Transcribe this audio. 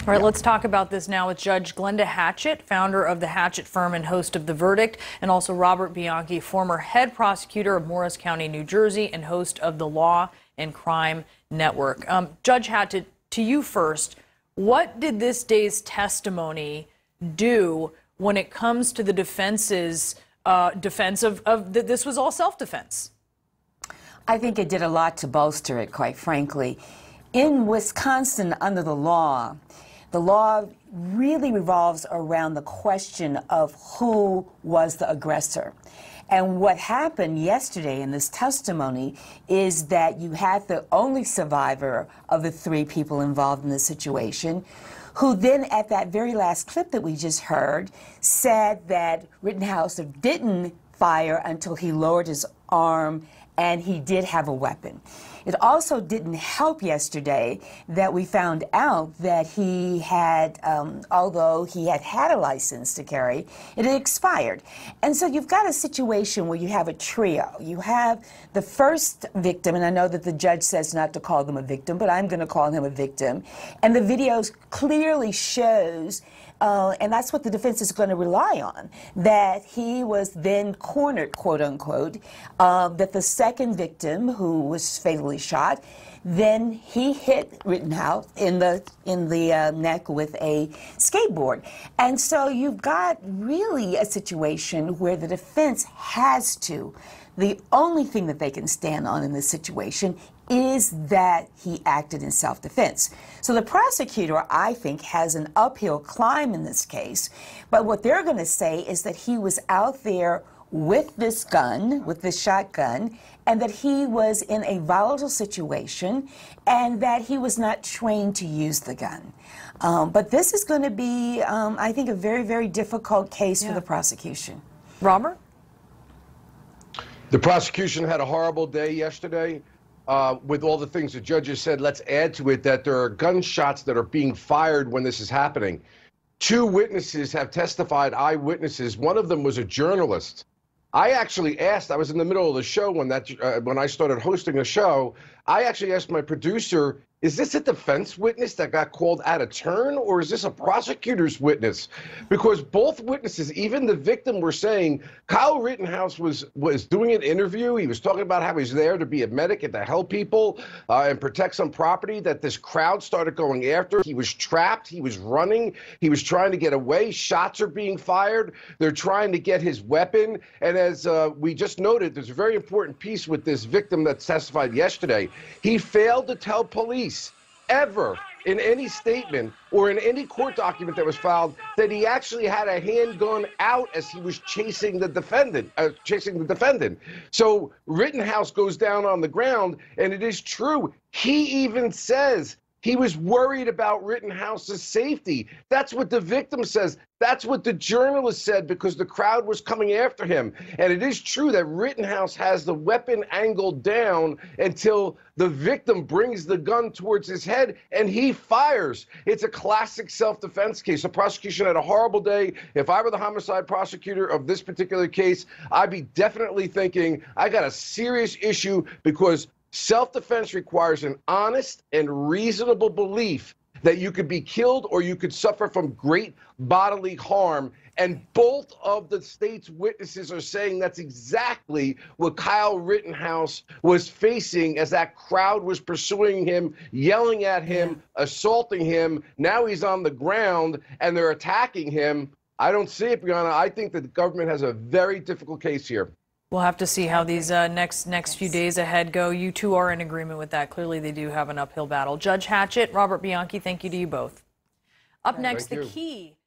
All right, let's talk about this now with Judge Glenda Hatchett, founder of the Hatchett firm and host of The Verdict, and also Robert Bianchi, former head prosecutor of Morris County, New Jersey, and host of the Law and Crime Network. Judge Hatchett, to you first, what did this day's testimony do when it comes to the defense's defense of that this was all self-defense? I think it did a lot to bolster it, quite frankly. In Wisconsin, under the law really revolves around the question of who was the aggressor. And what happened yesterday in this testimony is that you had the only survivor of the three people involved in the situation, who then, at that very last clip that we just heard, said that Rittenhouse didn't fire until he lowered his arm and he did have a weapon. It also didn't help yesterday that we found out that he had, although he had a license to carry, it had expired. And so you've got a situation where you have a trio. You have the first victim, and I know that the judge says not to call them a victim, but I'm going to call him a victim. And the video clearly shows, and that's what the defense is going to rely on, that he was then cornered, quote unquote, that the second victim, who was fatally shot, then he hit Rittenhouse in the neck with a skateboard. And so you've got really a situation where the defense has to, the only thing that they can stand on in this situation is that he acted in self-defense. So the prosecutor, I think, has an uphill climb in this case, but what they're going to say is that he was out there with this gun, with this shotgun, and that he was in a volatile situation, and that he was not trained to use the gun. But this is going to be, I think, a very, very difficult case for the prosecution. Robert? The prosecution had a horrible day yesterday. With all the things the judges said, let's add to it that there are gunshots that are being fired when this is happening. Two witnesses have testified, eyewitnesses. One of them was a journalist. I actually asked, I was in the middle of the show when I started hosting the show, I actually asked my producer, is this a defense witness that got called out of turn, or is this a prosecutor's witness? Because both witnesses, even the victim, were saying Kyle Rittenhouse was doing an interview. He was talking about how he's there to be a medic and to help people and protect some property, that this crowd started going after. He was trapped. He was running. He was trying to get away. Shots are being fired. They're trying to get his weapon. And as we just noted, there's a very important piece with this victim that testified yesterday. He failed to tell police ever in any statement or in any court document that was filed that he actually had a handgun out as he was chasing the defendant. So Rittenhouse goes down on the ground, and it is true. He even says he was worried about Rittenhouse's safety. That's what the victim says. That's what the journalist said, because the crowd was coming after him. And it is true that Rittenhouse has the weapon angled down until the victim brings the gun towards his head and he fires. It's a classic self-defense case. The prosecution had a horrible day. If I were the homicide prosecutor of this particular case, I'd be definitely thinking I got a serious issue, because self-defense requires an honest and reasonable belief that you could be killed or you could suffer from great bodily harm. And both of the state's witnesses are saying that's exactly what Kyle Rittenhouse was facing as that crowd was pursuing him, yelling at him, assaulting him. Now he's on the ground and they're attacking him. I don't see it, Brianna. I think that the government has a very difficult case here. We'll have to see how these next few days ahead go. You two are in agreement with that. Clearly, they do have an uphill battle. Judge Hatchett, Robert Bianchi, thank you to you both. Up next, the key